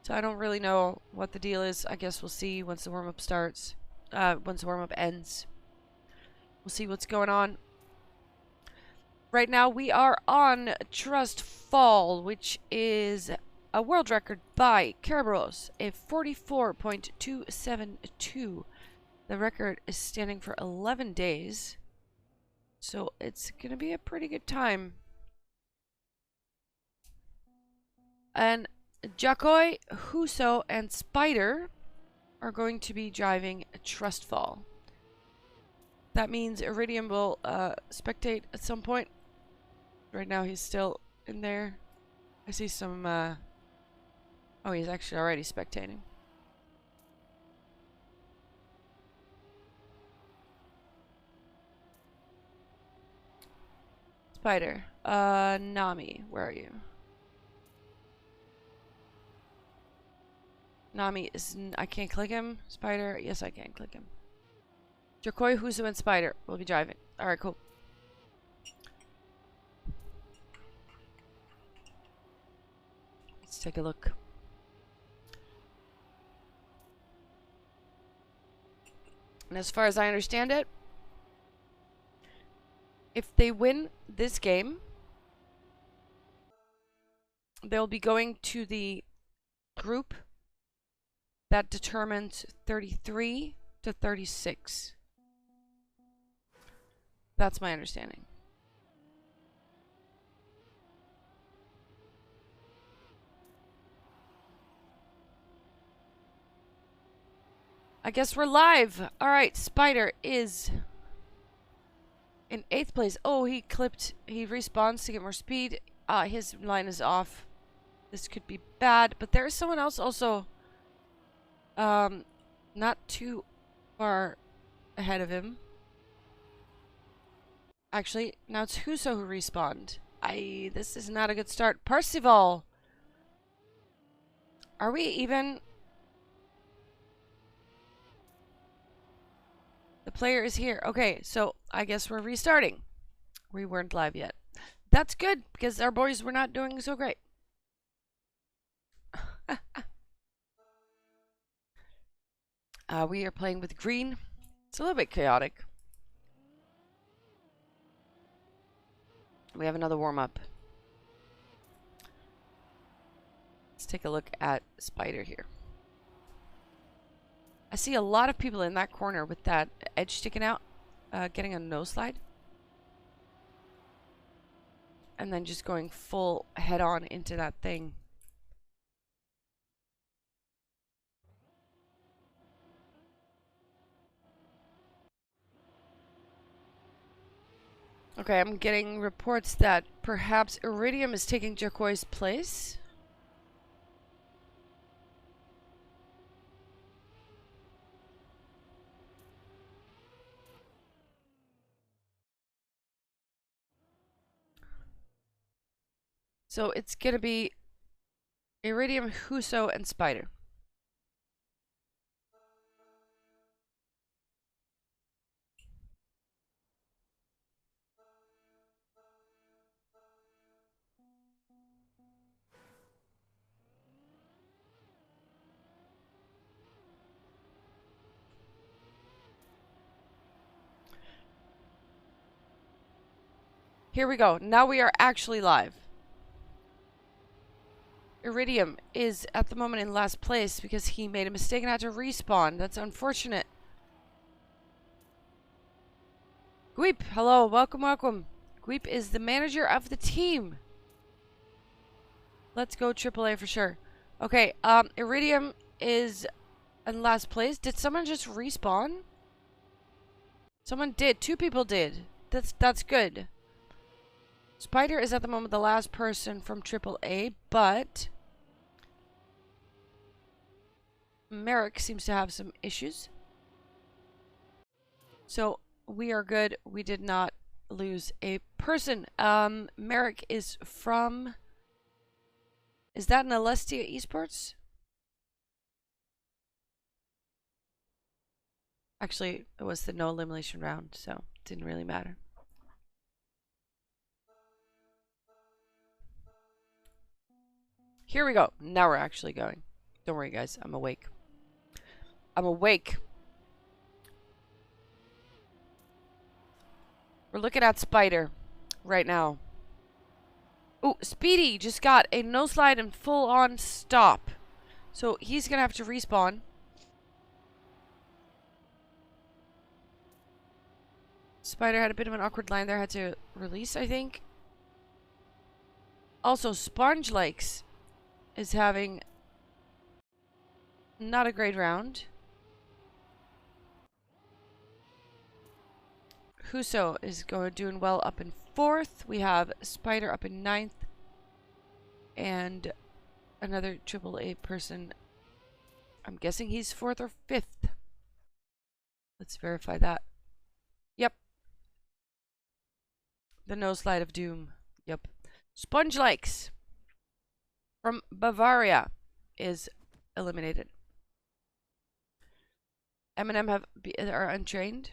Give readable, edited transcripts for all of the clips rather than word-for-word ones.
So I don't really know what the deal is. I guess we'll see once the warm-up starts. Once the warm-up ends. We'll see what's going on. Right now we are on Trust Fall, which is a world record by Kerberos, a 44.272. The record is standing for 11 days. So it's going to be a pretty good time. And Jakoi, Huso, and Spider are going to be driving Trustfall. That means Iridium will spectate at some point. Right now he's still in there. I see some... oh, he's actually already spectating. Spider. Nami, where are you? Nami is... I can't click him. Spider, yes I can click him. Jakoi, Huso, and Spider will be driving. Alright, cool. Let's take a look. And as far as I understand it, if they win this game, they'll be going to the group that determines 33 to 36. That's my understanding. I guess we're live. Alright, Spider is in 8th place. Oh, he respawns to get more speed. His line is off. This could be bad, but there is someone else also not too far ahead of him. Actually, now it's Huso who respawned. This is not a good start. Percival! Are we even? The player is here. Okay, so I guess we're restarting. We weren't live yet. That's good, because our boys were not doing so great. We are playing with green. It's a little bit chaotic. We have another warm-up. Let's take a look at Spider here. I see a lot of people in that corner with that edge sticking out, getting a nose slide. And then just going full head-on into that thing. Okay, I'm getting reports that perhaps Iridium is taking Jakoi's place. So it's gonna be Iridium, Huso, and Spider. Here we go. Now we are actually live. Iridium is at the moment in last place because he made a mistake and had to respawn. That's unfortunate. Gweep, hello, welcome, welcome. Gweep is the manager of the team. Let's go AAA for sure. Okay, Iridium is in last place. Did someone just respawn? Someone did. 2 people did. That's good. Spider is at the moment the last person from AAA, but Merrick seems to have some issues. So we are good. We did not lose a person. Merrick is from... Is that an Alestia Esports? Actually, it was the No-Elimination Round, so it didn't really matter. Here we go. Now we're actually going. Don't worry, guys. I'm awake. I'm awake. We're looking at Spider right now. Ooh, Speedy just got a no slide and full on stop. So he's going to have to respawn. Spider had a bit of an awkward line there. Had to release, I think. Also, Sponge Lakes is having not a great round. Huso is doing well up in 4th. We have Spider up in 9th. And another AAA person. I'm guessing he's 4th or 5th. Let's verify that. Yep. The no slide of doom. Yep. Sponge Lakes from Bavaria is eliminated. Eminem are untrained.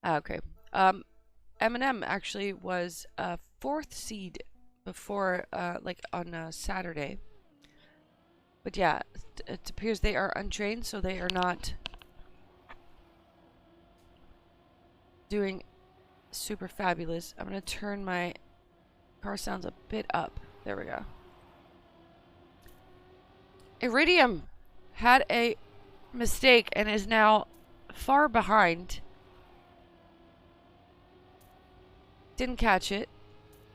Okay. Eminem actually was a 4th seed before, like on Saturday. But yeah, it appears they are untrained, so they are not doing super fabulous. I'm gonna turn my car sounds a bit up. There we go. Iridium had a mistake and is now far behind. Didn't catch it,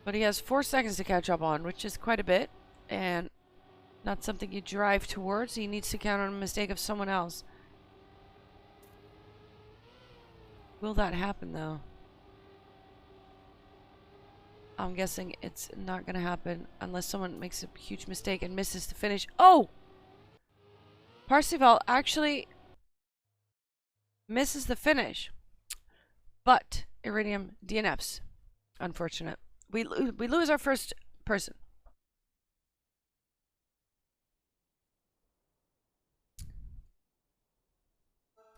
but he has 4 seconds to catch up on, which is quite a bit, and not something you drive towards. He needs to count on a mistake of someone else. Will that happen, though? I'm guessing it's not going to happen unless someone makes a huge mistake and misses the finish. Oh! Parsifal actually misses the finish, but Iridium DNFs. Unfortunate. We lose our first person.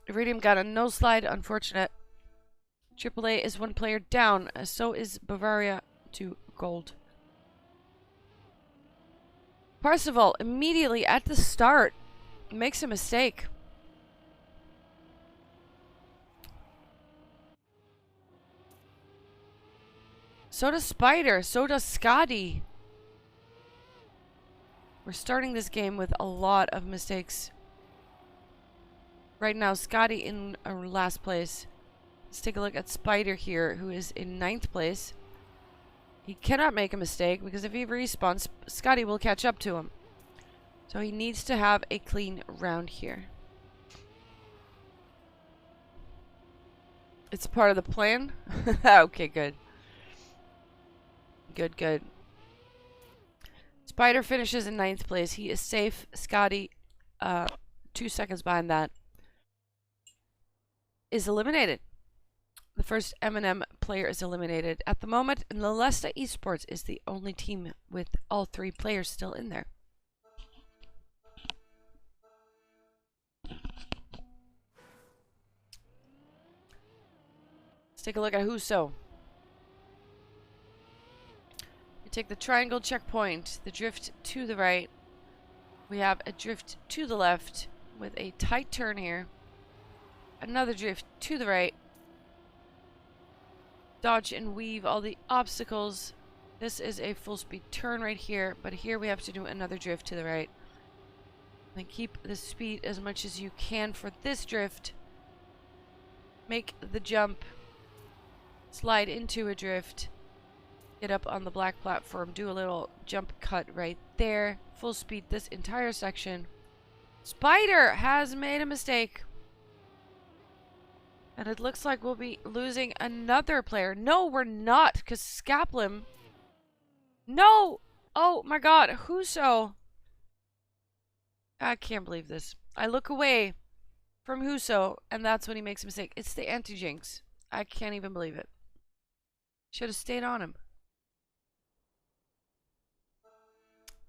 Iridium got a no slide. Unfortunate. AAA is 1 player down. So is Bavaria to gold. Parsifal immediately at the start makes a mistake. So does Spider. So does Scotty. We're starting this game with a lot of mistakes. Right now, Scotty in last place. Let's take a look at Spider here, who is in 9th place. He cannot make a mistake because if he respawns, Scotty will catch up to him. So he needs to have a clean round here. It's part of the plan? Okay, good. Good. Spider finishes in 9th place. He is safe. Scotty, 2 seconds behind that, is eliminated. The first M&M player is eliminated. At the moment, Nalesta Esports is the only team with all 3 players still in there. Let's take a look at Huso. We take the triangle checkpoint, the drift to the right. We have a drift to the left with a tight turn here. Another drift to the right. Dodge and weave all the obstacles. This is a full speed turn right here, but here we have to do another drift to the right. And keep the speed as much as you can for this drift. Make the jump. Slide into a drift. Get up on the black platform. Do a little jump cut right there. Full speed this entire section. Spider has made a mistake. And it looks like we'll be losing another player. No, we're not, because Skaplim... No! Oh my god, Huso. I can't believe this. I look away from Huso, and that's when he makes a mistake. It's the anti-jinx. I can't even believe it. Should have stayed on him.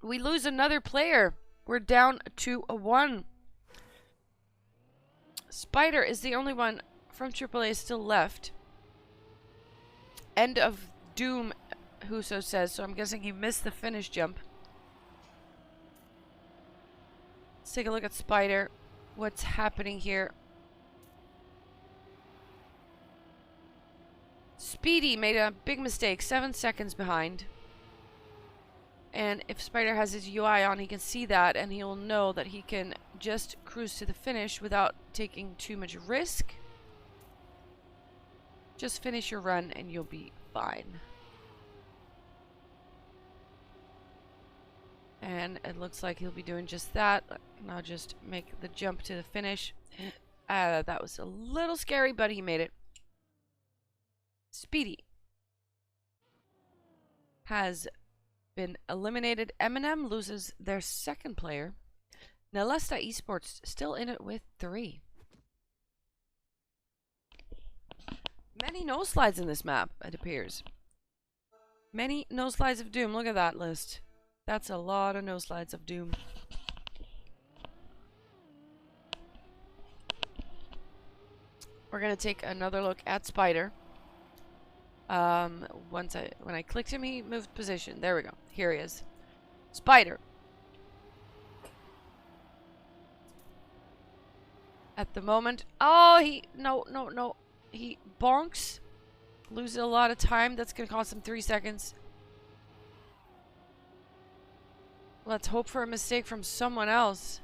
We lose another player. We're down to a 1. Spider is the only one from AAA still left. End of doom, Huso says, so I'm guessing he missed the finish jump. Let's take a look at Spider. What's happening here? Speedy made a big mistake, 7 seconds behind. And if Spider has his UI on, he can see that, and he'll know that he can just cruise to the finish without taking too much risk. Just finish your run and you'll be fine. And it looks like he'll be doing just that. And I'll just make the jump to the finish. That was a little scary, but he made it. Speedy has been eliminated. Eminem loses their second player. Nalesta Esports still in it with 3. Many no slides in this map, it appears. Many no slides of doom. Look at that list. That's a lot of no slides of doom. We're gonna take another look at Spider. When I clicked him, he moved position. There we go. Here he is. Spider. At the moment, no. He bonks. Loses a lot of time. That's gonna cost him 3 seconds. Let's hope for a mistake from someone else.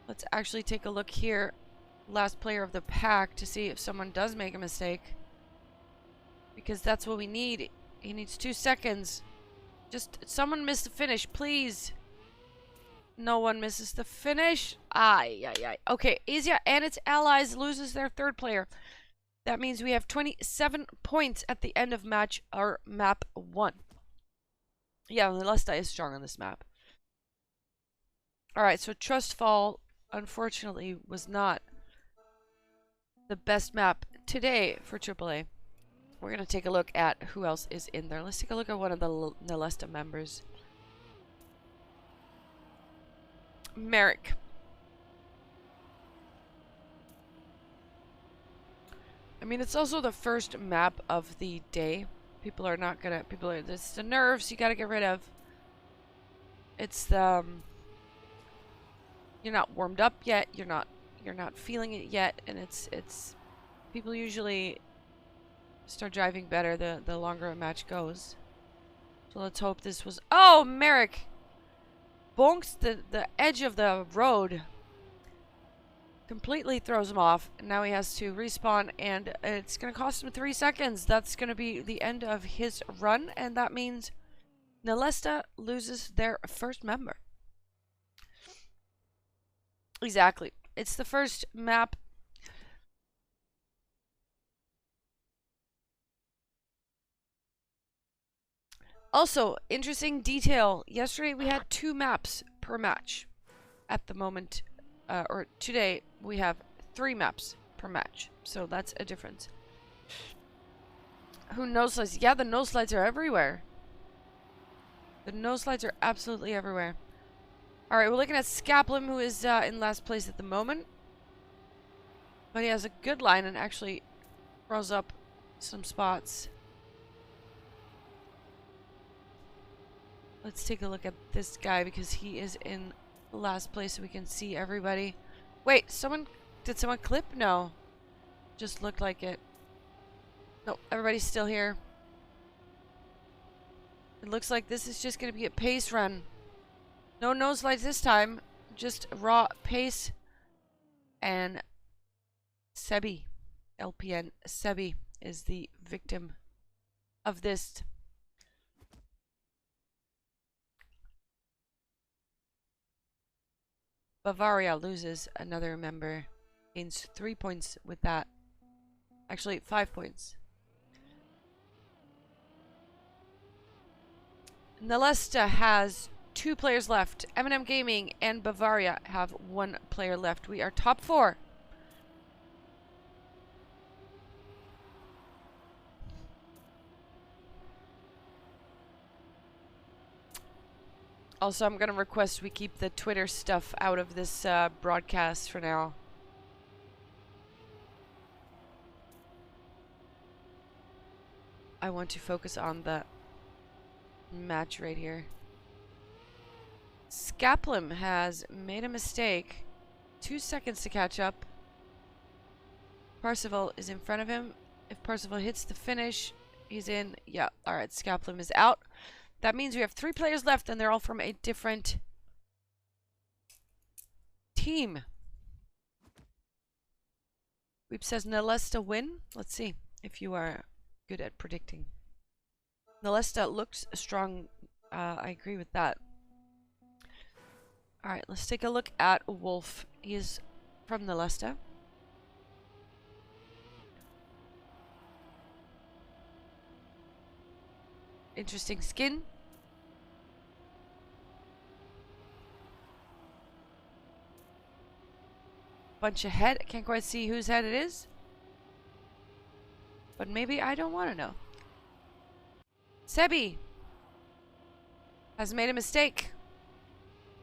Let's actually take a look here. Last player of the pack to see if someone does make a mistake. Because that's what we need. He needs 2 seconds. Just someone missed the finish, please. No one misses the finish. Okay, Asia and its allies loses their third player. That means we have 27 points at the end of map 1. Yeah, Nalesta is strong on this map. Alright, so Trustfall, unfortunately, was not the best map today for AAA. We're going to take a look at who else is in there. Let's take a look at one of the Nalesta members. Merrick. I mean, it's also the first map of the day. It's the nerves you gotta get rid of. It's the, you're not warmed up yet, you're not feeling it yet, and it's, people usually start driving better the longer a match goes. So let's hope this was, oh, Merrick! Bonks the edge of the road. Completely throws him off. And now he has to respawn, and it's going to cost him 3 seconds. That's going to be the end of his run, and that means Nalesta loses their first member. Exactly. It's the first map. Also, interesting detail. Yesterday we had 2 maps per match. At the moment, or today, we have 3 maps per match. So that's a difference. Who no slides? Yeah, the no slides are everywhere. The no slides are absolutely everywhere. Alright, we're looking at Skaplum, who is in last place at the moment. But he has a good line and actually throws up some spots. Let's take a look at this guy because he is in last place so we can see everybody. Wait, did someone clip? No. Just looked like it. No, everybody's still here. It looks like this is just going to be a pace run. No nose slides this time. Just raw pace. And Sebi, LPN Sebi, is the victim of this. Bavaria loses another member. Gains 3 points with that. Actually, 5 points. Nalesta has 2 players left. Eminem Gaming and Bavaria have 1 player left. We are top 4. Also, I'm going to request we keep the Twitter stuff out of this broadcast for now. I want to focus on the match right here. Skaplum has made a mistake. 2 seconds to catch up. Parzival is in front of him. If Parzival hits the finish, he's in. Yeah, alright, Skaplum is out. That means we have 3 players left, and they're all from a different team. Weep says Nalesta win. Let's see if you are good at predicting. Nalesta looks strong. I agree with that. Alright, let's take a look at Wolf. He is from Nalesta. Interesting skin. Bunch of head. I can't quite see whose head it is. But maybe I don't want to know. Sebi has made a mistake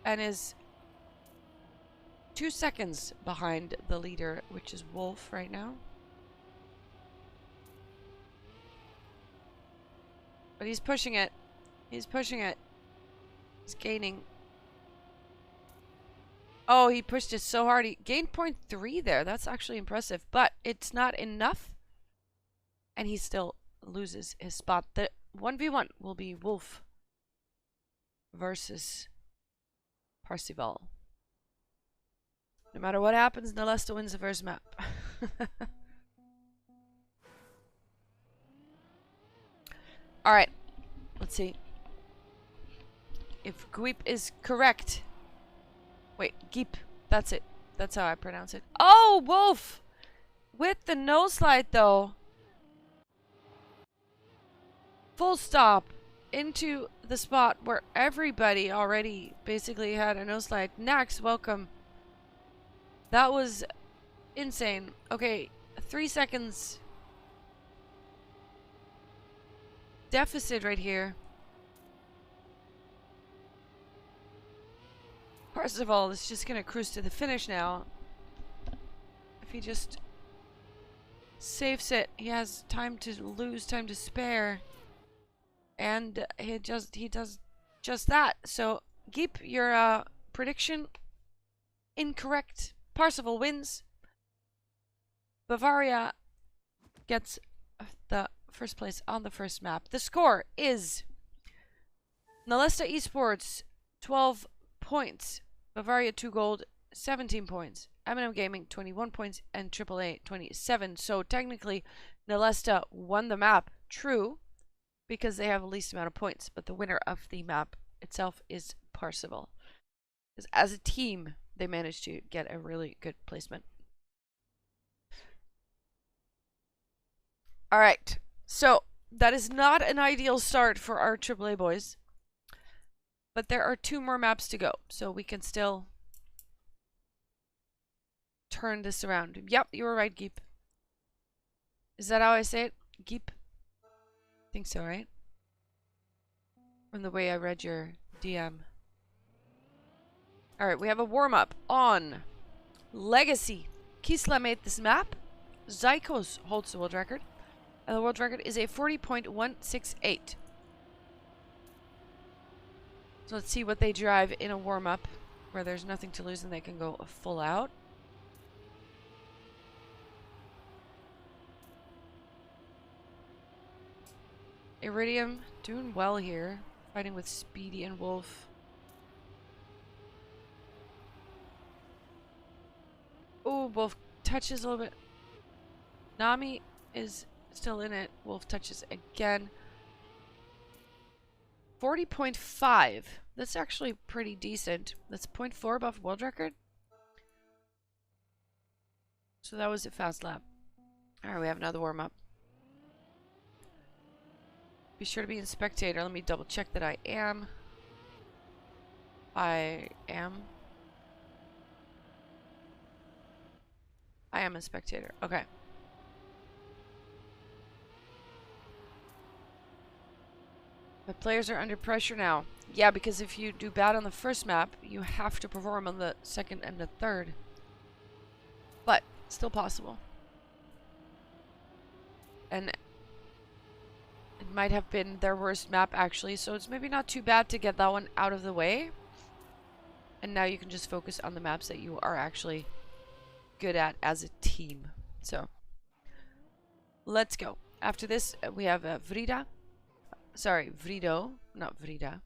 and is 2 seconds behind the leader, which is Wolf right now. But he's pushing it. He's pushing it. He's gaining. Oh, he pushed it so hard. He gained 0.3 there. That's actually impressive. But it's not enough. And he still loses his spot. The 1v1 will be Wolf versus Parzival. No matter what happens, Nalesta wins the first map. Alright. Let's see. If Gweep is correct. Wait, Geep. That's it. That's how I pronounce it. Oh, Wolf! With the no slide, though. Full stop. Into the spot where everybody already basically had a no slide. Nax, welcome. That was insane. Okay, 3 seconds. Deficit right here. Parzival is just gonna cruise to the finish now. If he just saves it, he has time to lose, time to spare. And he does just that. So, Geep, your prediction incorrect. Parzival wins. Bavaria gets the first place on the first map. The score is Nalesta Esports 12 points, Bavaria 2 gold 17 points, M&M Gaming 21 points, and AAA 27. So technically Nalesta won the map. True, because they have the least amount of points, but the winner of the map itself is Parzival. Because as a team, they managed to get a really good placement. Alright, so that is not an ideal start for our AAA boys. But there are 2 more maps to go, so we can still turn this around. Yep, you were right, Geep. Is that how I say it? Geep? I think so, right? From the way I read your DM. Alright, we have a warm-up on Legacy. Kisla made this map. Zykos holds the world record. And the world record is a 40.168. So let's see what they drive in a warm-up where there's nothing to lose and they can go full out. Iridium doing well here, fighting with Speedy and Wolf. Oh, Wolf touches a little bit. Nami is still in it. Wolf touches again. 40.5. That's actually pretty decent. That's 0.4 above world record. So that was a fast lap. Alright, we have another warm-up. Be sure to be in spectator. Let me double check that I am. I am a spectator. Okay. The players are under pressure now. Yeah, because if you do bad on the first map, you have to perform on the second and the third. But, still possible. And it might have been their worst map, actually, so it's maybe not too bad to get that one out of the way. And now you can just focus on the maps that you are actually good at as a team. So, let's go. After this, we have Vrido, not Vrida.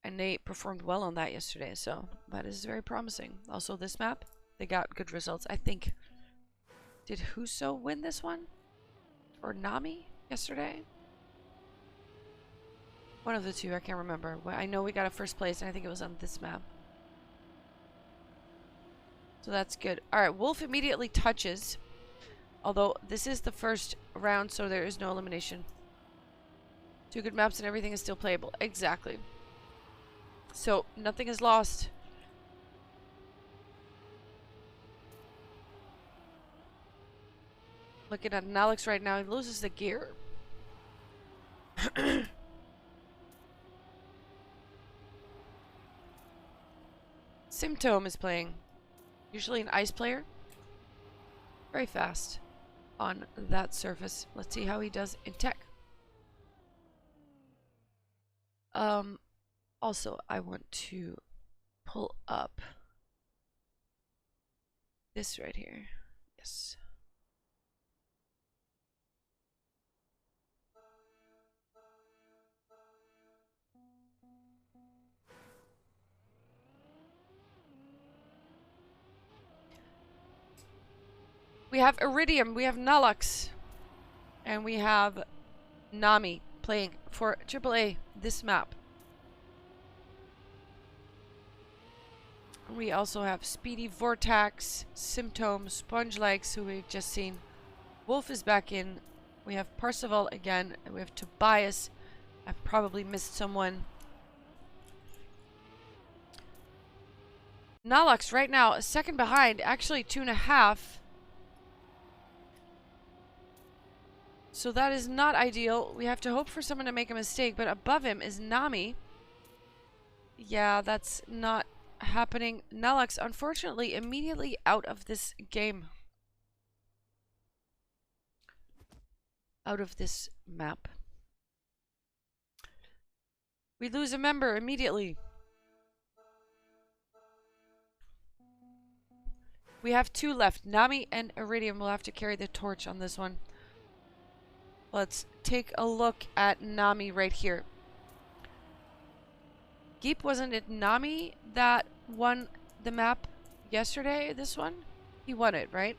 And they performed well on that yesterday, so that is very promising. Also, this map, they got good results. I think, did Huso win this one? Or Nami yesterday? One of the two, I can't remember. I know we got a first place, and I think it was on this map. So that's good. Alright, Wolf immediately touches. Although, this is the first round, so there is no elimination. 2 good maps and everything is still playable. Exactly. So, nothing is lost. Looking at Alex right now, he loses the gear. Symptom is playing. Usually an ice player. Very fast on that surface. Let's see how he does in tech. Also, I want to pull up this right here. Yes. We have Iridium, we have Nulux, and we have Nami playing for AAA this map. We also have Speedy, Vortex, Symptom, Sponge Legs, who we've just seen. Wolf is back in. We have Parseval again, and we have Tobias. I've probably missed someone. Nulux right now, a second behind, actually 2.5. So that is not ideal. We have to hope for someone to make a mistake, but above him is Nami. Yeah, that's not happening. Nulux, unfortunately, immediately out of this game. Out of this map. We lose a member immediately. We have 2 left. Nami and Iridium will have to carry the torch on this one. Let's take a look at Nami right here. Geep, wasn't it Nami that won the map yesterday, this one? He won it, right?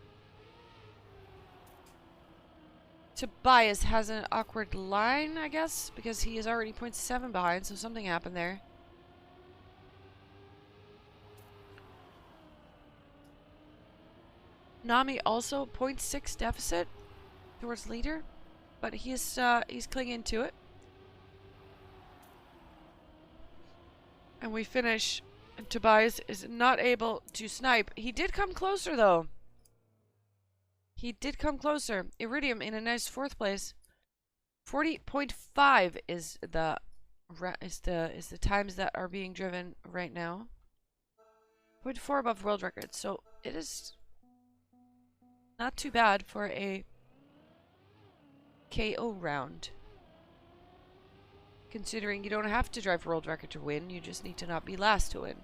Tobias has an awkward line, I guess, because he is already 0.7 behind, so something happened there. Nami also 0.6 deficit towards leader, but he's clinging to it. And we finish, and Tobias is not able to snipe. He did come closer, though. He did come closer. Iridium in a nice 4th place. 40.5 is the times that are being driven right now. 0.4 above world record, so it is not too bad for a KO round. Considering you don't have to drive world record to win, you just need to not be last to win.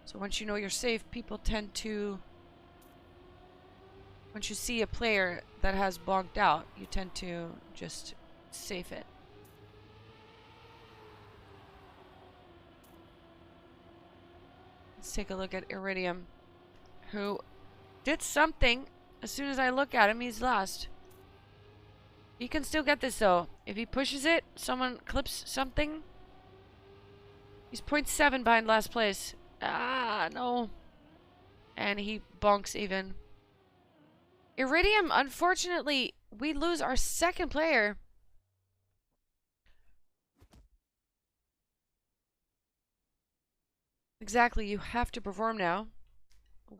So once you know you're safe, people tend to... Once you see a player that has bonked out, you tend to just safe it. Let's take a look at Iridium, who did something. As soon as I look at him, he's last. He can still get this, though. If he pushes it, someone clips something. He's 0.7 behind last place. Ah, no. And he bonks even. Iridium, unfortunately, we lose our 2nd player. Exactly, you have to perform now.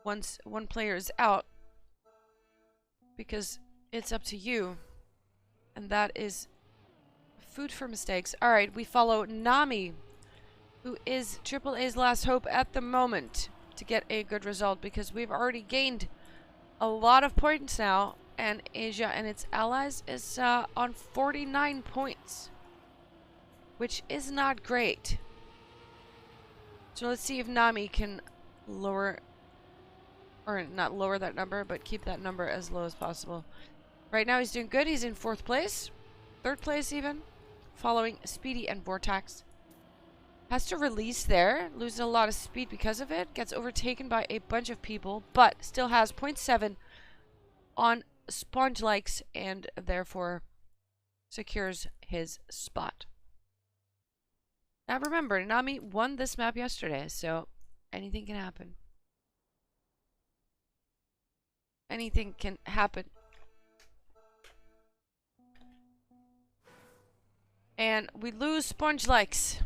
Once one player is out. Because it's up to you. And that is food for mistakes. Alright, we follow Nami, who is AAA's last hope at the moment to get a good result, because we've already gained a lot of points now, and Asia and its allies is on 49 points, which is not great. So let's see if Nami can lower, or not lower that number, but keep that number as low as possible. Right now he's doing good. He's in 4th place. 3rd place even. Following Speedy and Vortex. Has to release there. Loses a lot of speed because of it. Gets overtaken by a bunch of people. But still has 0.7 on Sponge Likes. And therefore secures his spot. Now remember, Nami won this map yesterday. So anything can happen. Anything can happen. And we lose Sponge Likes.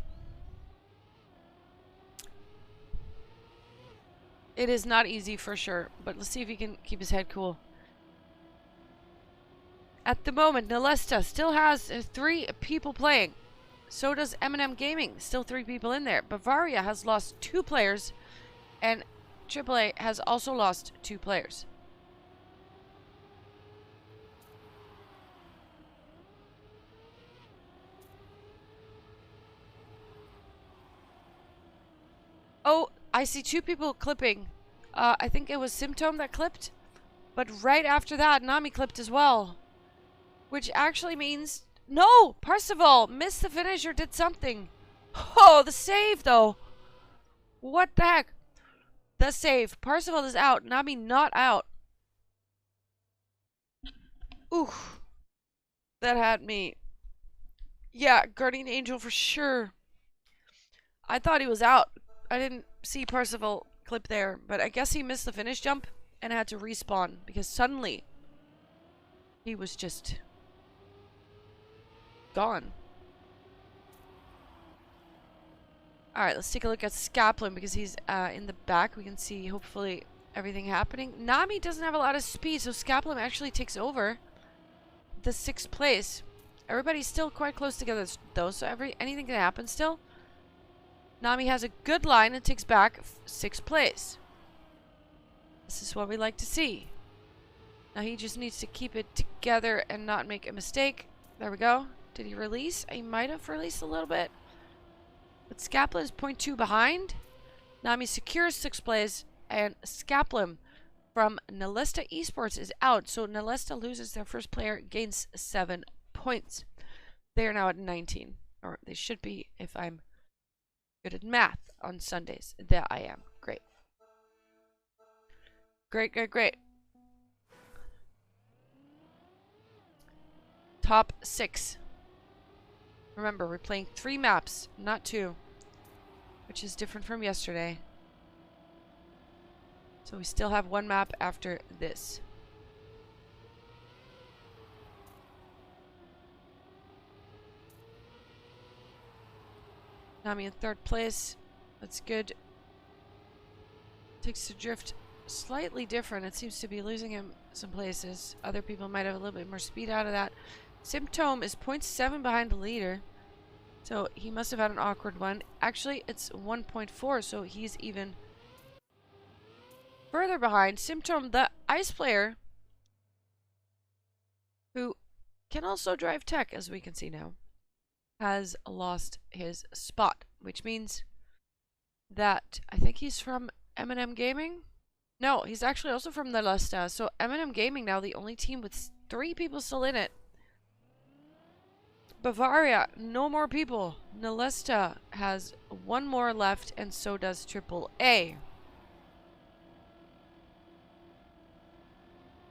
It is not easy for sure, but let's see if he can keep his head cool. At the moment, Nalesta still has 3 people playing. So does M&M Gaming. Still 3 people in there. Bavaria has lost 2 players. And AAA has also lost 2 players. Oh, I see 2 people clipping. I think it was Symptom that clipped. But right after that, Nami clipped as well. Which actually means... No! Parzival missed the finish or did something. Oh, the save, though. What the heck? The save. Parzival is out. Nami not out. Oof. That had me. Yeah, Guardian Angel for sure. I thought he was out. I didn't see Parzival clip there, but I guess he missed the finish jump and had to respawn because suddenly he was just gone. Alright, let's take a look at Skaplin because he's in the back. We can see hopefully everything happening. Nami doesn't have a lot of speed, so Skaplin actually takes over the 6th place. Everybody's still quite close together though, so anything can happen still. Nami has a good line and takes back 6th place. This is what we like to see. Now he just needs to keep it together and not make a mistake. There we go. Did he release? He might have released a little bit. But Skaplin is 0.2 behind. Nami secures 6th place. And Skaplin from Nalesta Esports is out. So Nalesta loses their first player, gains 7 points. They are now at 19. Or they should be if I'm good at math on Sundays. That I am. Great. Great, great, great. Top 6. Remember, we're playing 3 maps, not 2. Which is different from yesterday. So we still have 1 map after this. Nami in 3rd place. That's good. Takes the drift slightly different. It seems to be losing him some places. Other people might have a little bit more speed out of that. Symptom is 0.7 behind the leader. So he must have had an awkward one. Actually, it's 1.4, so he's even further behind. Symptom, the ice player, who can also drive tech, as we can see now, has lost his spot, which means that I think he's from M&M Gaming. No, he's actually also from Nalesta. So M&M Gaming now the only team with 3 people still in it. Bavaria, no more people. Nalesta has 1 more left, and so does AAA.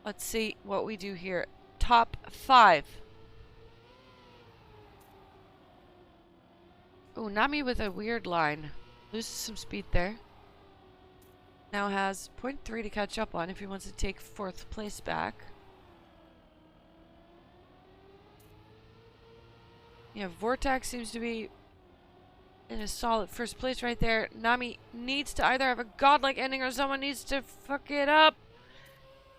Let's see what we do here. Top 5. Oh, Nami with a weird line. Loses some speed there. Now has 0.3 to catch up on if he wants to take 4th place back. Yeah, Vortex seems to be in a solid 1st place right there. Nami needs to either have a godlike ending or someone needs to fuck it up.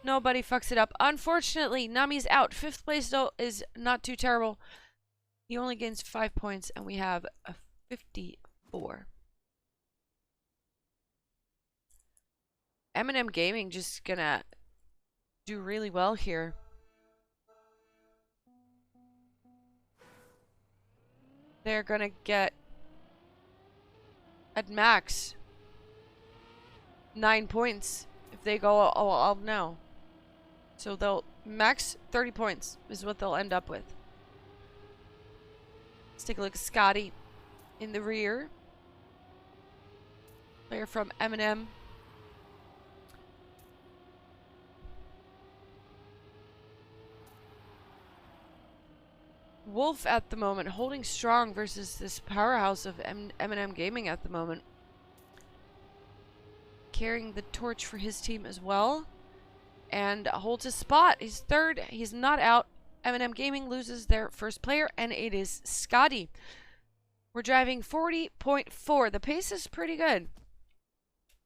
Nobody fucks it up. Unfortunately, Nami's out. 5th place, though, is not too terrible. He only gains 5 points, and we have a 54. M&M Gaming just gonna do really well here. They're gonna get at max 9 points if they go all out now. So they'll max 30 points is what they'll end up with. Let's take a look at Scotty in the rear. Player from Eminem. Wolf at the moment holding strong versus this powerhouse of Eminem Gaming at the moment. Carrying the torch for his team as well. And holds his spot. He's third. He's not out. Eminem Gaming loses their first player, and it is Scotty. We're driving 40.4. The pace is pretty good.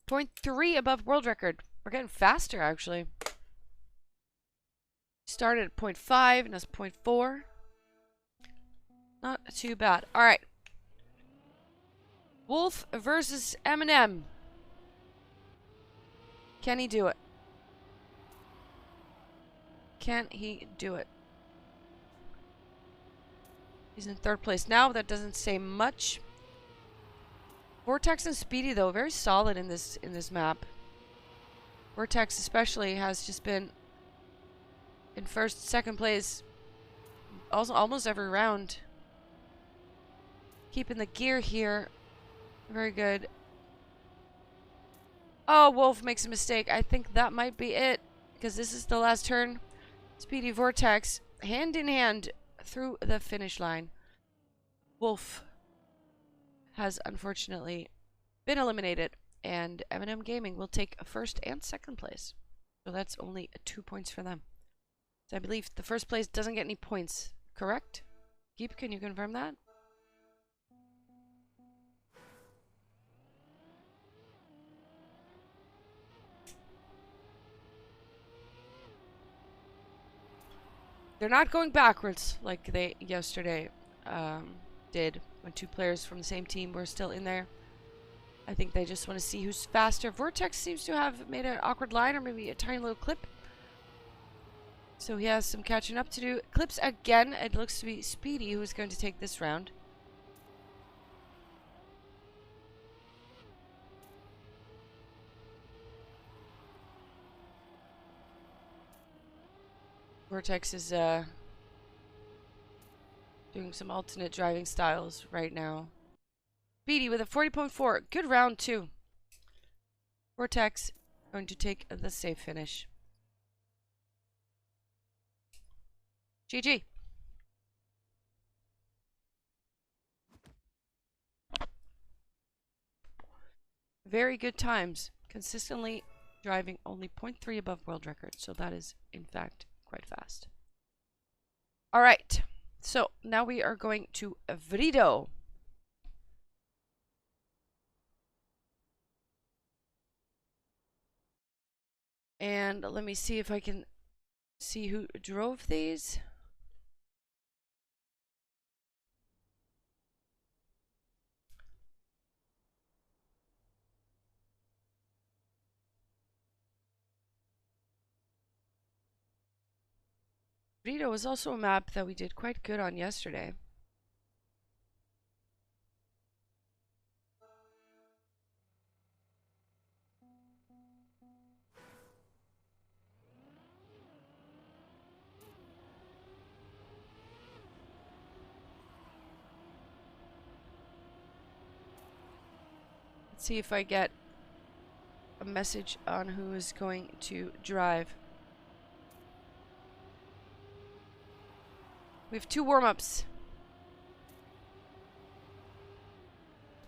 0.3 above world record. We're getting faster, actually. Started at 0.5, and that's 0.4. Not too bad. All right. Wolf versus Eminem. Can he do it? Can he do it? He's in third place now. That doesn't say much. Vortex and Speedy, though, very solid in this map. Vortex especially has just been in first, second place also almost every round. Keeping the gear here. Very good. Oh, Wolf makes a mistake. I think that might be it, because this is the last turn. Speedy Vortex, hand in hand through the finish line. Wolf has unfortunately been eliminated, and Eminem Gaming will take first and second place. So that's only 2 points for them. So I believe the first place doesn't get any points, correct? Geep, can you confirm that? They're not going backwards like they yesterday did when 2 players from the same team were still in there. I think they just want to see who's faster. Vortex seems to have made an awkward line, or maybe a tiny little clip. So he has some catching up to do. Clips again. It looks to be Speedy who is going to take this round. Vortex is doing some alternate driving styles right now. Speedy with a 40.4. Good round, too. Vortex going to take the safe finish. GG. Very good times. Consistently driving only 0.3 above world record. So that is, in fact, quite fast. All right. So now we are going to Vrido. And let me see if I can see who drove these. Vrido was also a map that we did quite good on yesterday. Let's see if I get a message on who is going to drive. We have 2 warm-ups.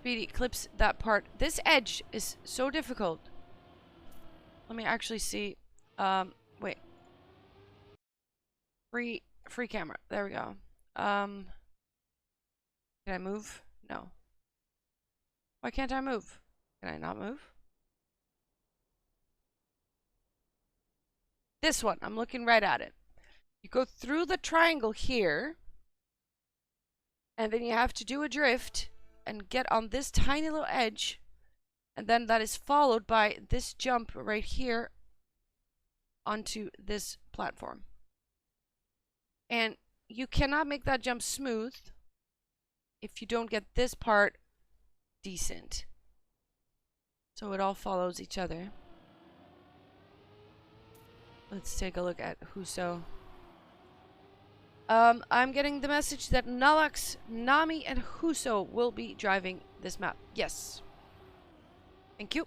Speedy clips that part. This edge is so difficult. Let me actually see. Wait. Free camera. There we go. Can I move? No. Why can't I move? Can I not move? This one. I'm looking right at it. You go through the triangle here, and then you have to do a drift and get on this tiny little edge, and then that is followed by this jump right here onto this platform. And you cannot make that jump smooth if you don't get this part decent. So it all follows each other. Let's take a look at Huso. I'm getting the message that Nalax, Nami, and Huso will be driving this map. Yes. Thank you.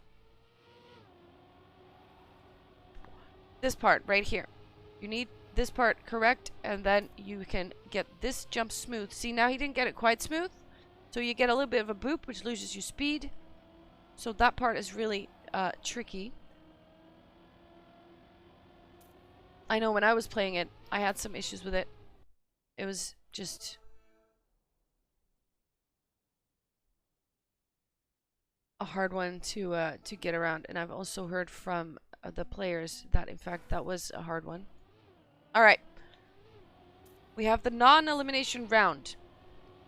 This part right here. You need this part correct, and then you can get this jump smooth. See, now he didn't get it quite smooth. So you get a little bit of a boop, which loses you speed. So that part is really tricky. I know when I was playing it, I had some issues with it. It was just a hard one to get around, and I've also heard from the players that in fact that was a hard one. All right, we have the non-elimination round.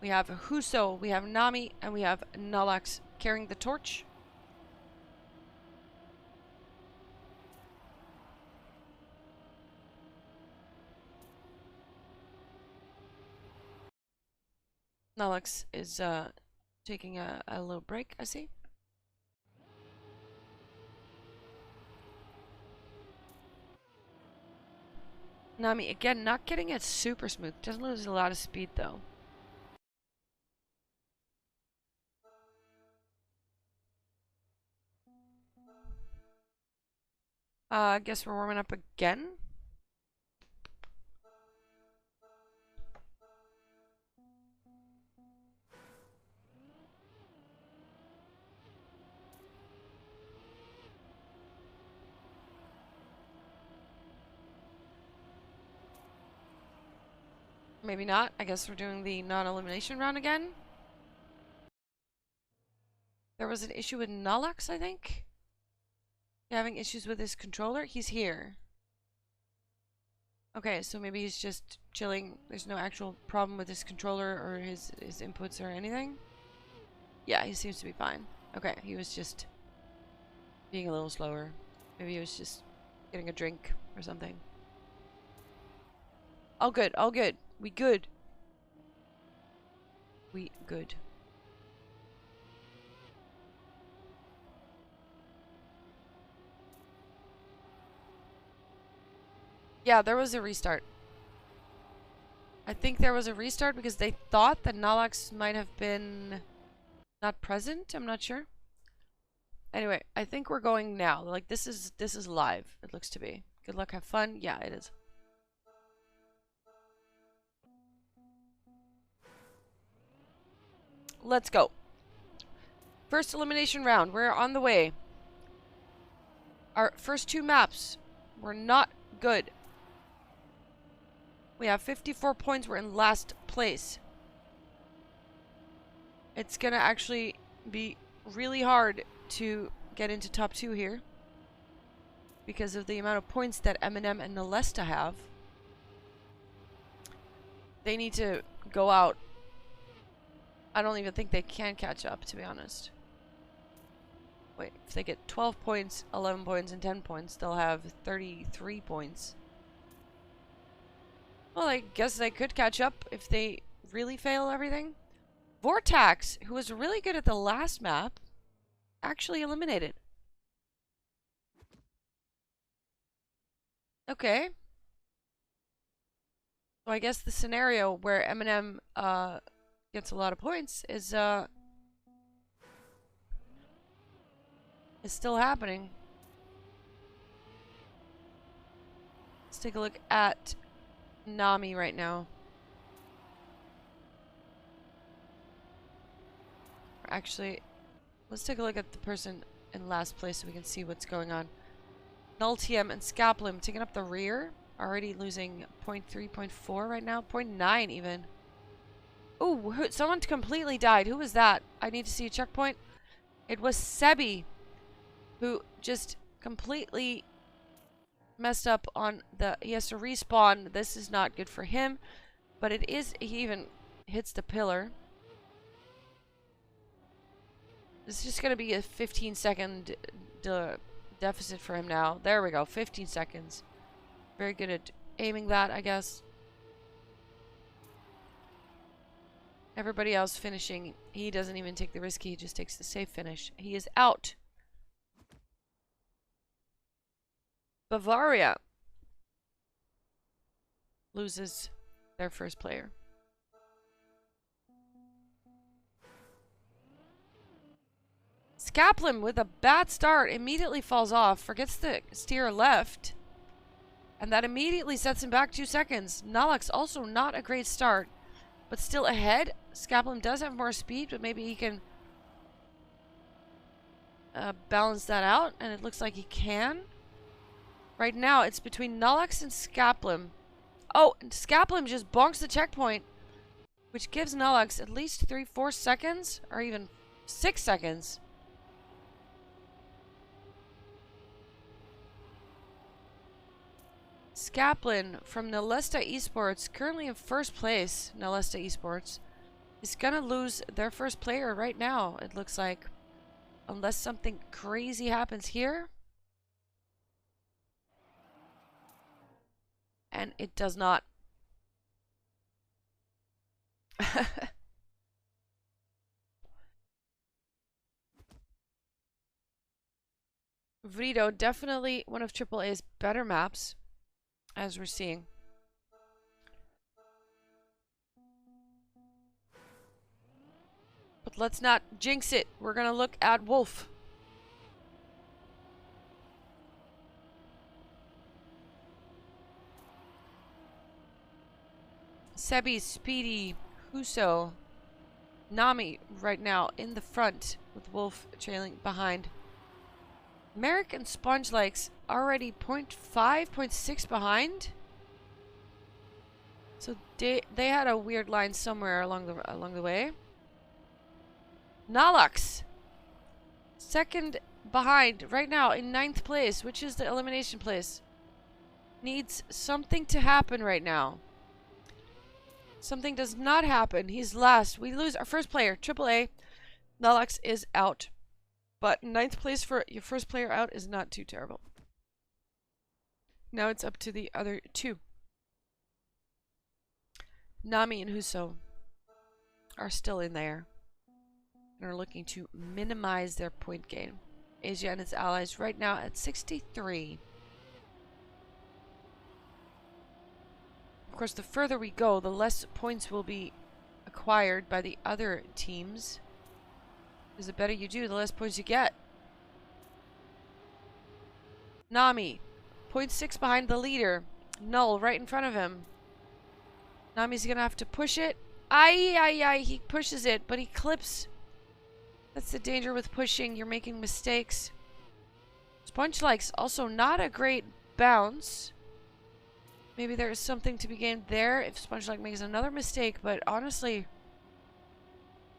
We have Huso, we have Nami, and we have Nalax carrying the torch. Nalax is taking a little break, I see. Nami, again, not getting it super smooth. Doesn't lose a lot of speed, though. I guess we're warming up again. Maybe not. I guess we're doing the non-elimination round again. There was an issue with Nalax, I think. Having issues with his controller. He's here. Okay, so maybe he's just chilling. There's no actual problem with his controller or his inputs or anything. Yeah, he seems to be fine. Okay, he was just being a little slower. Maybe he was just getting a drink or something. All good, all good. We good. We good. Yeah, there was a restart. I think there was a restart because they thought that Nalax might have been not present. I'm not sure. Anyway, I think we're going now. Like this is live. It looks to be. Good luck, have fun. Yeah, it is. Let's go. First elimination round. We're on the way. Our first two maps were not good. We have 54 points. We're in last place. It's gonna actually be really hard to get into top 2 here because of the amount of points that Eminem and Nalesta have. They need to go out. I don't even think they can catch up, to be honest. Wait, if they get 12 points, 11 points, and 10 points, they'll have 33 points. Well, I guess they could catch up if they really fail everything. Vortax, who was really good at the last map, actually eliminated. Okay. So I guess the scenario where Eminem gets a lot of points is still happening. Let's take a look at Nami right now. Actually, let's take a look at the person in last place so we can see what's going on. Nultium and Scaplim taking up the rear. Already losing 0.3, 0.4 right now. 0.9 even. Ooh, someone completely died. Who was that? I need to see a checkpoint. It was Sebi, who just completely messed up on the... He has to respawn. This is not good for him. But it is... He even hits the pillar. This is just going to be a 15-second deficit for him now. There we go. 15 seconds. Very good at aiming that, I guess. Everybody else finishing. He doesn't even take the risk. He just takes the safe finish. He is out. Bavaria loses their first player. Skaplin with a bad start immediately falls off, forgets to steer left, and that immediately sets him back 2 seconds. Nolux also not a great start, but still ahead. Skaplin does have more speed, but maybe he can balance that out, and it looks like he can. Right now, it's between Nolux and Skaplin. Oh, and Skaplin just bonks the checkpoint, which gives Nolux at least 3-4 seconds, or even 6 seconds. Skaplin from Nalesta Esports, currently in first place. Nalesta Esports is gonna lose their first player right now, it looks like. Unless something crazy happens here. And it does not. Vrido, definitely one of AAA's better maps, as we're seeing. But let's not jinx it. We're gonna look at Wolf. Sebi, Speedy, Huso, Nami right now in the front with Wolf trailing behind. Merrick and Sponge Likes already 0.5, 0.6 behind. So they had a weird line somewhere along the way. Nolux, second behind right now in 9th place, which is the elimination place. Needs something to happen right now. Something does not happen. He's last. We lose our first player. AAA. Nolux is out. But 9th place for your first player out is not too terrible. Now it's up to the other two. Nami and Huso are still in there and are looking to minimize their point gain. Asia and its allies right now at 63. Of course, the further we go, the less points will be acquired by the other teams. Because the better you do, the less points you get. Nami, 0.6 behind the leader. Null right in front of him. Nami's gonna have to push it. Aye, he pushes it, but he clips. That's the danger with pushing. You're making mistakes. Sponge Likes also not a great bounce. Maybe there is something to be gained there if Sponge Like makes another mistake, but honestly,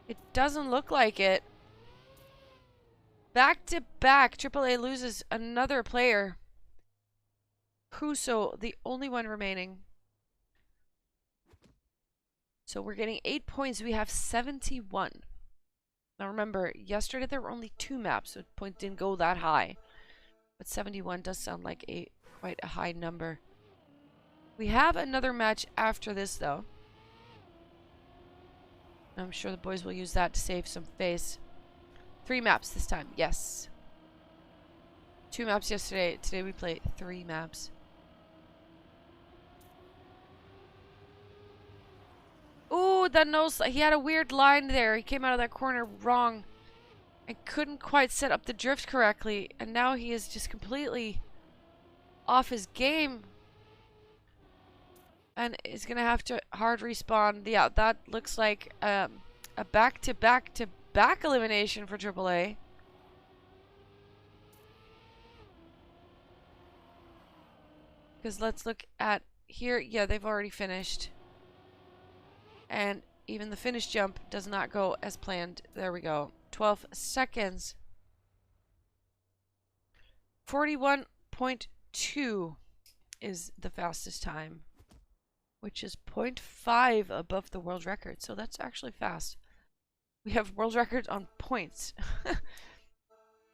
it doesn't look like it. Back to back, AAA loses another player. Huso, the only one remaining. So we're getting 8 points. We have 71. Now remember, yesterday there were only 2 maps, so point didn't go that high. But 71 does sound like quite a high number. We have another match after this, though. I'm sure the boys will use that to save some face. 3 maps this time, yes. 2 maps yesterday. Today we play 3 maps. Ooh, that nose. He had a weird line there. He came out of that corner wrong. And couldn't quite set up the drift correctly. And now he is just completely off his game. And is going to have to hard respawn. Yeah, that looks like a back-to-back-to-back elimination for AAA. Because let's look at here. Yeah, they've already finished. And even the finish jump does not go as planned. There we go. 12 seconds. 41.2 is the fastest time, which is 0.5 above the world record. So that's actually fast. We have world records on points.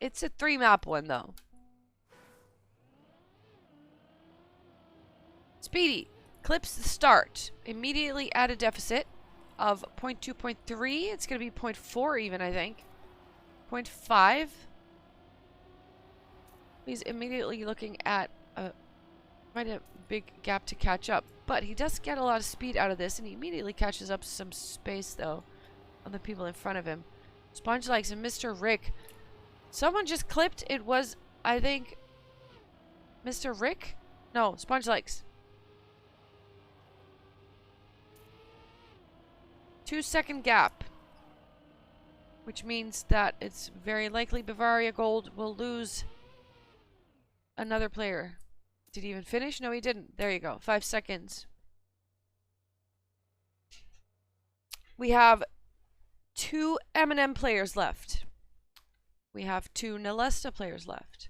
It's a 3-map one, though. Speedy clips the start. Immediately at a deficit of 0.2, 0.3. It's going to be 0.4 even, I think. 0.5. He's immediately looking at quite a big gap to catch up. But he does get a lot of speed out of this, and he immediately catches up some space, though, on the people in front of him. Sponge Likes and Mr. Rick. Someone just clipped. It was, I think, Mr. Rick? No, Sponge Likes. 2-second gap. Which means that it's very likely Bavaria Gold will lose another player. Did he even finish? No, he didn't. There you go. 5 seconds. We have 2 M&M players left. We have 2 Nalesta players left.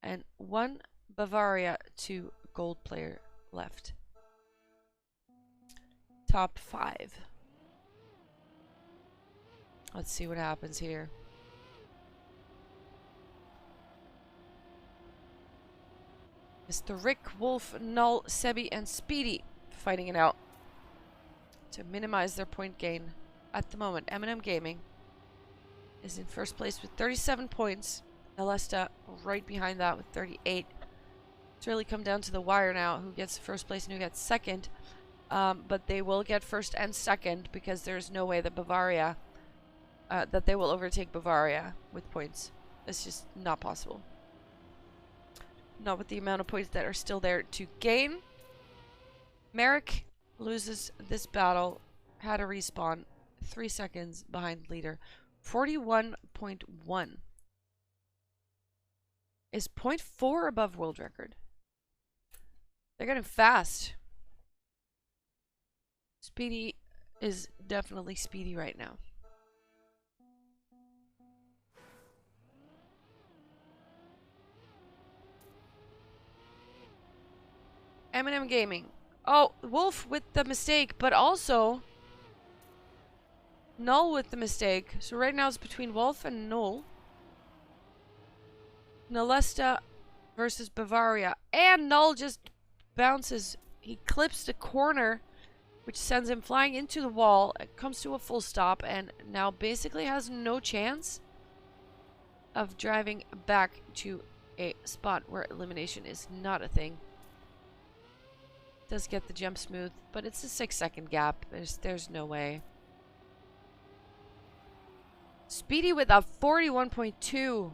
And 1 Bavaria 2 gold player left. Top 5. Let's see what happens here. Mr. Rick, Wolf, Null, Sebi, and Speedy fighting it out to minimize their point gain. At the moment, M&M Gaming is in first place with 37 points. Nalesta right behind that with 38. It's really come down to the wire now, who gets first place and who gets second. But they will get first and second because there's no way that Bavaria, that they will overtake Bavaria with points. It's just not possible. Not with the amount of points that are still there to gain. Merrick loses this battle. Had a respawn. 3 seconds behind leader. 41.1. Is 0.4 above world record. They're getting fast. Speedy is definitely speedy right now. M&M Gaming. Oh, Wolf with the mistake, but also Null with the mistake. So right now it's between Wolf and Null. Nalesta versus Bavaria. And Null just bounces. He clips the corner, which sends him flying into the wall. It comes to a full stop and now basically has no chance of driving back to a spot where elimination is not a thing. Does get the jump smooth, but it's a 6-second gap. There's no way. Speedy with a 41.2.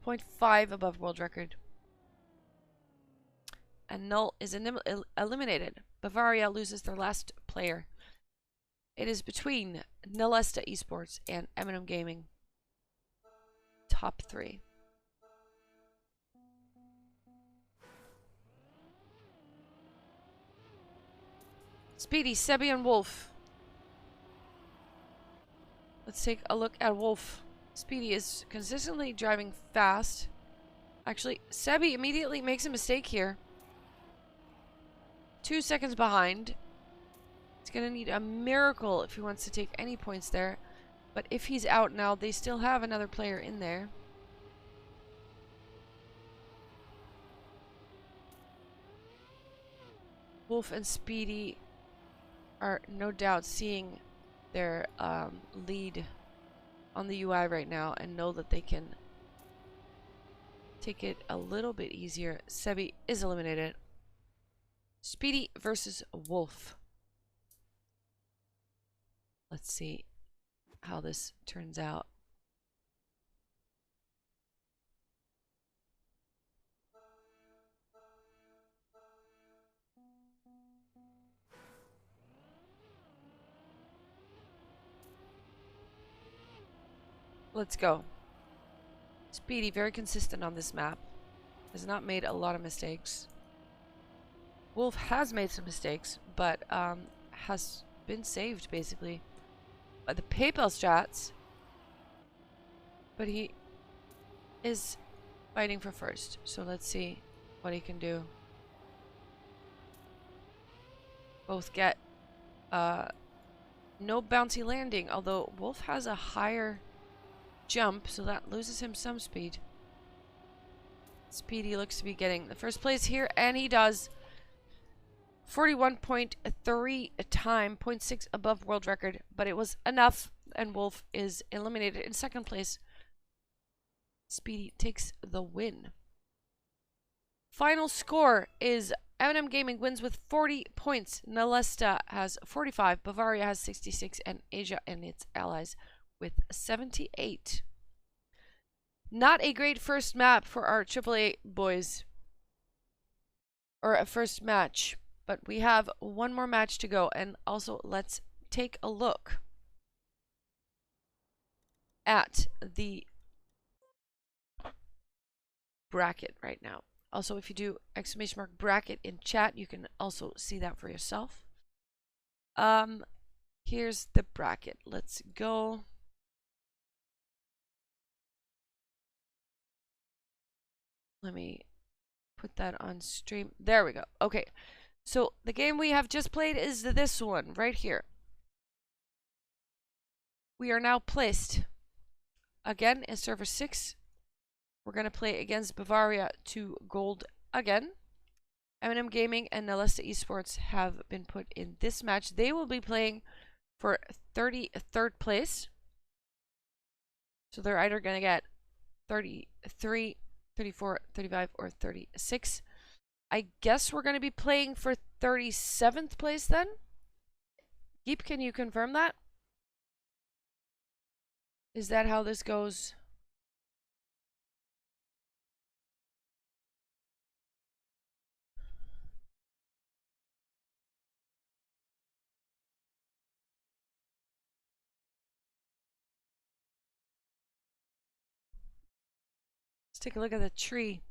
0.5 above world record. And Null is eliminated. Bavaria loses their last player. It is between Nalesta Esports and M&M Gaming. Top 3. Speedy, Sebi, and Wolf. Let's take a look at Wolf. Speedy is consistently driving fast. Actually, Sebi immediately makes a mistake here. 2 seconds behind. He's going to need a miracle if he wants to take any points there. But if he's out now, they still have another player in there. Wolf and Speedy are no doubt seeing their lead on the UI right now and know that they can take it a little bit easier. Sebi is eliminated. Speedy versus Wolf. Let's see how this turns out. Let's go. Speedy, very consistent on this map. Has not made a lot of mistakes. Wolf has made some mistakes, but has been saved basically by the PayPal strats. But he is fighting for first, so let's see what he can do. Both get no bouncy landing, although Wolf has a higher jump, so that loses him some speed. Speedy looks to be getting the first place here, and he does. 41.3 time, 0.6 above world record, but it was enough. and Wolf is eliminated. In second place, Speedy takes the win. Final score is M&M Gaming wins with 40 points. Nalesta has 45, Bavaria has 66, and Asia and its allies with 78. Not a great first map for our AAA boys. Or a first match. But we have one more match to go. And also, let's take a look at the bracket right now. Also, if you do ! bracket in chat, you can also see that for yourself. Here's the bracket. Let's go. Let me put that on stream. There we go. Okay. So the game we have just played is this one right here. We are now placed again in server 6. We're going to play against Bavaria to gold again. M&M Gaming and Nalesta Esports have been put in this match. They will be playing for 33rd place. So they're either going to get 33, 34, 35, or 36. I guess we're going to be playing for 37th place then? Geep, can you confirm that? Is that how this goes? Let's take a look at the tree.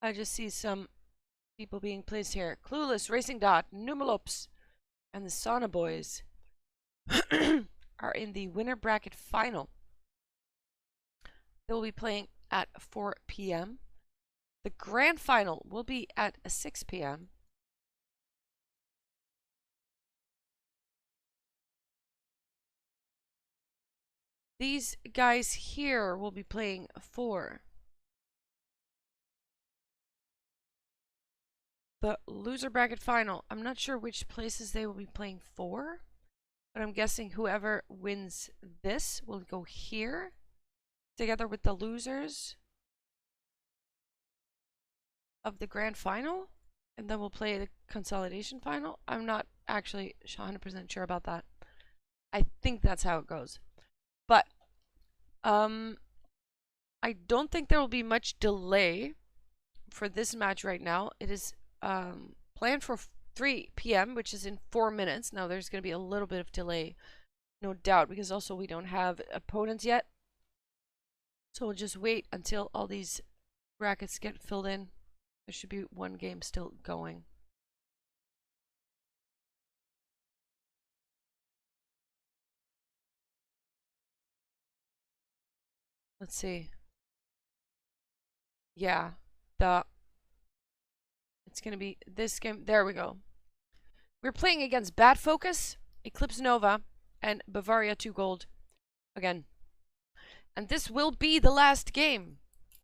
I just see some people being placed here. Clueless, Racing Dot, Numalops, and the Sauna Boys are in the winner bracket final. They will be playing at 4 p.m. The grand final will be at 6 p.m. These guys here will be playing for the loser bracket final. I'm not sure which places they will be playing for, but I'm guessing whoever wins this will go here together with the losers of the grand final, and then we'll play the consolidation final. I'm not actually 100% sure about that. I think that's how it goes. But I don't think there will be much delay for this match right now. It is planned for 3 p.m., which is in 4 minutes. Now there's going to be a little bit of delay, no doubt, because also we don't have opponents yet. So we'll just wait until all these brackets get filled in. There should be one game still going. Let's see. Yeah, it's going to be this game. There we go. We're playing against Bad Focus, Eclipse Nova, and Bavaria 2 Gold again. And this will be the last game